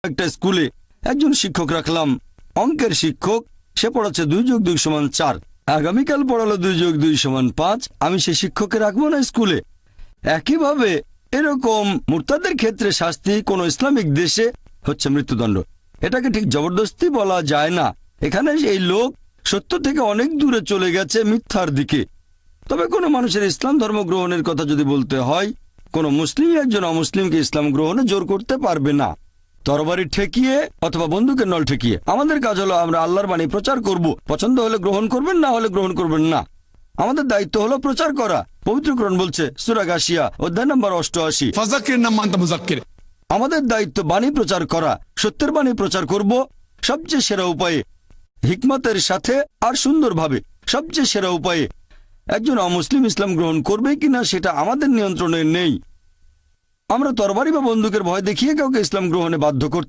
একটা স্কুলে একজন শিক্ষক রাখলাম, অঙ্কের শিক্ষক। সে পড়াচ্ছে 2 যোগ 2 সমান 4। আগামীকাল পড়ালো 2 যোগ 2 সমান 5। আমি সেই শিক্ষককে রাখবো না স্কুলে। একইভাবে এরকম মুরতাদের ক্ষেত্রে শাস্তি কোন ইসলামিক দেশে হচ্ছে মৃত্যুদণ্ড। এটাকে ঠিক জবরদস্তি বলা যায় না। এখানে এই লোক সত্য থেকে অনেক দূরে চলে গেছে মিথ্যার দিকে। তবে কোনো মানুষের ইসলাম ধর্ম গ্রহণের কথা যদি বলতে হয়, কোনো মুসলিম একজন অমুসলিমকে ইসলাম গ্রহণে জোর করতে পারবে না, তরবারি ঠেকিয়ে অথবা বন্দুকের নল ঠেকিয়ে। আমাদের কাজ হলো আমরা আল্লাহর বাণী প্রচার করব। পছন্দ হলে গ্রহণ করবেন, না হলে গ্রহণ করবেন না। আমাদের দায়িত্ব হলো প্রচার করা। পবিত্র কোরআন বলছে সূরা গাশিয়া অধ্যায় নম্বর 88, ফাযাক্কির ইন্নামা আনতা মুযাক্কির। আমাদের দায়িত্ব বাণী প্রচার করা। সত্যের বাণী প্রচার করব সবচেয়ে সেরা উপায়ে, হিকমতের সাথে আর সুন্দরভাবে। সবচেয়ে সেরা উপায়ে। একজন অমুসলিম ইসলাম গ্রহণ করবে কিনা সেটা আমাদের নিয়ন্ত্রণে নেই। আমরা তরবারি বা বন্দুকের ভয় দেখিয়ে কাউকে ইসলাম গ্রহণে বাধ্য করতে